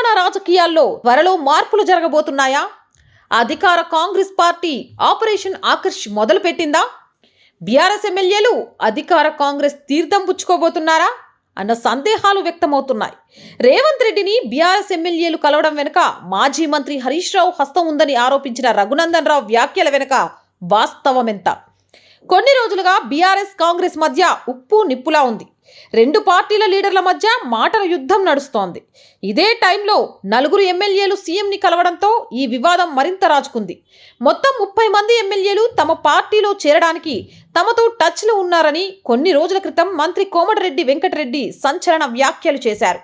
తెలంగాణ రాజకీయాల్లో త్వరలో మార్పులు జరగబోతున్నాయా? అధికార కాంగ్రెస్ పార్టీ ఆపరేషన్ ఆకర్ష్ మొదలుపెట్టిందా? బీఆర్ఎస్ ఎమ్మెల్యేలు అధికార కాంగ్రెస్ తీర్థం పుచ్చుకోబోతున్నారా అన్న సందేహాలు వ్యక్తమవుతున్నాయి. రేవంత్ రెడ్డిని బీఆర్ఎస్ ఎమ్మెల్యేలు కలవడం వెనుక మాజీ మంత్రి హరీష్ రావు హస్తం ఉందని ఆరోపించిన రఘునందన్ రావు వ్యాఖ్యల వెనుక వాస్తవం ఎంత? కొన్ని రోజులుగా బీఆర్ఎస్ కాంగ్రెస్ మధ్య ఉప్పు నిప్పులా ఉంది. రెండు పార్టీల లీడర్ల మధ్య మాటల యుద్ధం నడుస్తోంది. ఇదే టైంలో నలుగురు ఎమ్మెల్యేలు సీఎంని కలవడంతో ఈ వివాదం మరింత రాజుకుంది. మొత్తం 30 మంది ఎమ్మెల్యేలు తమ పార్టీలో చేరడానికి తమతో టచ్లో ఉన్నారని కొన్ని రోజుల క్రితం మంత్రి కోమటిరెడ్డి వెంకటరెడ్డి సంచలన వ్యాఖ్యలు చేశారు.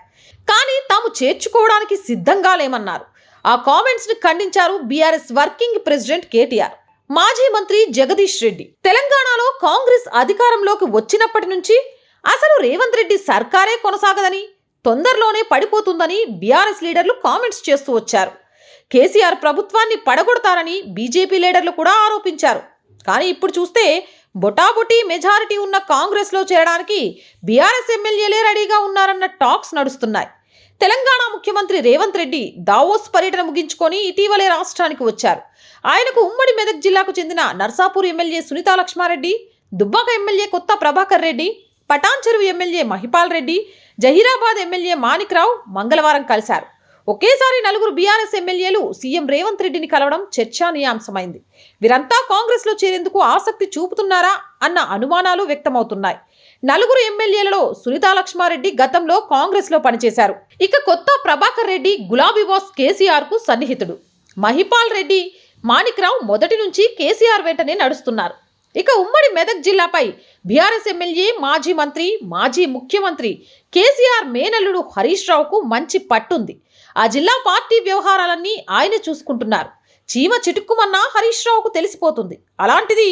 కానీ తాము చేర్చుకోవడానికి సిద్ధంగా లేమన్నారు. ఆ కామెంట్స్ని ఖండించారు బీఆర్ఎస్ వర్కింగ్ ప్రెసిడెంట్ కేటీఆర్. మాజీ మంత్రి జగదీష్ రెడ్డి తెలంగాణలో కాంగ్రెస్ అధికారంలోకి వచ్చినప్పటి నుంచి అసలు రేవంత్ రెడ్డి సర్కారే కొనసాగదని, తొందరలోనే పడిపోతుందని బీఆర్ఎస్ లీడర్లు కామెంట్స్ చేస్తూ వచ్చారు. కేసీఆర్ ప్రభుత్వాన్ని పడగొడతారని బీజేపీ లీడర్లు కూడా ఆరోపించారు. కానీ ఇప్పుడు చూస్తే బొటాబొటీ మెజారిటీ ఉన్న కాంగ్రెస్లో చేరడానికి బీఆర్ఎస్ ఎమ్మెల్యేలే రెడీగా ఉన్నారన్న టాక్స్ నడుస్తున్నాయి. తెలంగాణ ముఖ్యమంత్రి రేవంత్ రెడ్డి దావోస్ పర్యటన ముగించుకొని ఇటీవలే రాష్ట్రానికి వచ్చారు. ఆయనకు ఉమ్మడి మెదక్ జిల్లాకు చెందిన నర్సాపూర్ ఎమ్మెల్యే సునీతా లక్ష్మారెడ్డి, దుబ్బాక ఎమ్మెల్యే కొత్త ప్రభాకర్ రెడ్డి, పటాన్ చెరువు ఎమ్మెల్యే మహిపాల్ రెడ్డి, జహీరాబాద్ ఎమ్మెల్యే మాణిక్ రావు మంగళవారం కలిశారు. ఒకేసారి నలుగురు బీఆర్ఎస్ ఎమ్మెల్యేలు సీఎం రేవంత్ రెడ్డిని కలవడం చర్చానీయాంశమైంది. వీరంతా కాంగ్రెస్లో చేరేందుకు ఆసక్తి చూపుతున్నారా అన్న అనుమానాలు వ్యక్తమవుతున్నాయి. నలుగురు ఎమ్మెల్యేలలో సునీతా లక్ష్మారెడ్డి గతంలో కాంగ్రెస్లో పనిచేశారు. ఇక కొత్త ప్రభాకర్ రెడ్డి గులాబీ బాస్ కేసీఆర్ కు సన్నిహితుడు. మహిపాల్ రెడ్డి, మాణిక్ రావు మొదటి నుంచి కేసీఆర్ వెంటనే నడుస్తున్నారు. ఇక ఉమ్మడి మెదక్ జిల్లాపై బీఆర్ఎస్ ఎమ్మెల్యే, మాజీ మంత్రి, మాజీ ముఖ్యమంత్రి కేసీఆర్ మేనల్లుడు హరీష్ రావుకు మంచి పట్టుంది. ఆ జిల్లా పార్టీ వ్యవహారాలన్నీ ఆయన చూసుకుంటున్నారు. చీమ చిటుక్కుమన్నా హరీష్ రావుకు తెలిసిపోతుంది. అలాంటిది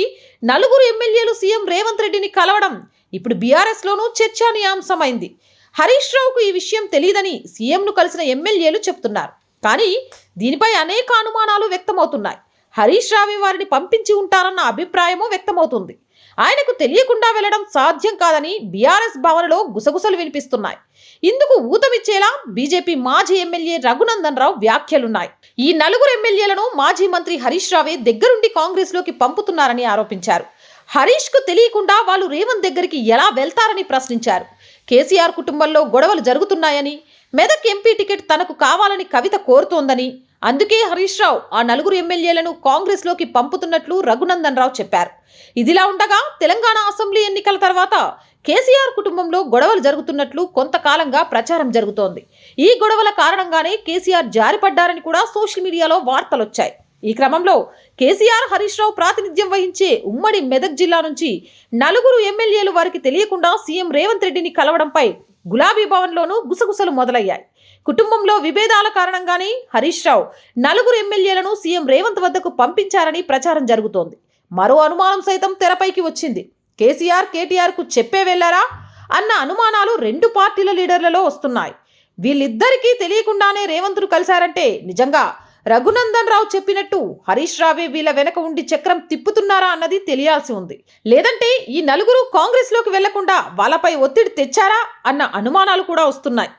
నలుగురు ఎమ్మెల్యేలు సీఎం రేవంత్ రెడ్డిని కలవడం ఇప్పుడు బీఆర్ఎస్లోనూ చర్చానీయాంశమైంది. హరీష్ రావుకు ఈ విషయం తెలియదని సీఎంను కలిసిన ఎమ్మెల్యేలు చెబుతున్నారు. కానీ దీనిపై అనేక అనుమానాలు వ్యక్తమవుతున్నాయి. హరీష్ రావు వారిని పంపించి ఉంటారన్న అభిప్రాయమూ వ్యక్తమవుతుంది. ఆయనకు తెలియకుండా వెళ్లడం సాధ్యం కాదని బీఆర్ఎస్ భవన్లో గుసగుసలు వినిపిస్తున్నాయి. ఇందుకు ఊతమిచ్చేలా బీజేపీ మాజీ ఎమ్మెల్యే రఘునందన్ రావు వ్యాఖ్యలున్నాయి. ఈ నలుగురు ఎమ్మెల్యేలను మాజీ మంత్రి హరీష్ రావే దగ్గరుండి కాంగ్రెస్లోకి పంపుతున్నారని ఆరోపించారు. హరీష్కు తెలియకుండా వాళ్ళు రేవంత్ దగ్గరికి ఎలా వెళ్తారని ప్రశ్నించారు. కేసీఆర్ కుటుంబంలో గొడవలు జరుగుతున్నాయని, మెదక్ ఎంపీ టికెట్ తనకు కావాలని కవిత కోరుతోందని, అందుకే హరీష్ రావు ఆ నలుగురు ఎమ్మెల్యేలను కాంగ్రెస్లోకి పంపుతున్నట్లు రఘునందన్ రావు చెప్పారు. ఇదిలా ఉండగా తెలంగాణ అసెంబ్లీ ఎన్నికల తర్వాత కేసీఆర్ కుటుంబంలో గొడవలు జరుగుతున్నట్లు కొంతకాలంగా ప్రచారం జరుగుతోంది. ఈ గొడవల కారణంగానే కేసీఆర్ జారిపడ్డారని కూడా సోషల్ మీడియాలో వార్తలొచ్చాయి. ఈ క్రమంలో కేసీఆర్, హరీష్ రావు ప్రాతినిధ్యం వహించే ఉమ్మడి మెదక్ జిల్లా నుంచి నలుగురు ఎమ్మెల్యేలు వారికి తెలియకుండా సీఎం రేవంత్ రెడ్డిని కలవడంపై గులాబీ భవన్లోనూ గుసగుసలు మొదలయ్యాయి. కుటుంబంలో విభేదాల కారణంగానే హరీష్ రావు నలుగురు ఎమ్మెల్యేలను సీఎం రేవంత్ వద్దకు పంపించారని ప్రచారం జరుగుతోంది. మరో అనుమానం సైతం తెరపైకి వచ్చింది. కేసీఆర్, కేటీఆర్కు చెప్పే వెళ్లారా అన్న అనుమానాలు రెండు పార్టీల లీడర్లలో వస్తున్నాయి. వీళ్ళిద్దరికీ తెలియకుండానే రేవంత్ను కలిశారంటే నిజంగా రఘునందన్ రావు చెప్పినట్టు హరీష్ రావే వీళ్ళ వెనక ఉండి చక్రం తిప్పుతున్నారా అన్నది తెలియాల్సి ఉంది. లేదంటే ఈ నలుగురు కాంగ్రెస్లోకి వెళ్లకుండా వాళ్ళపై ఒత్తిడి తెచ్చారా అన్న అనుమానాలు కూడా వస్తున్నాయి.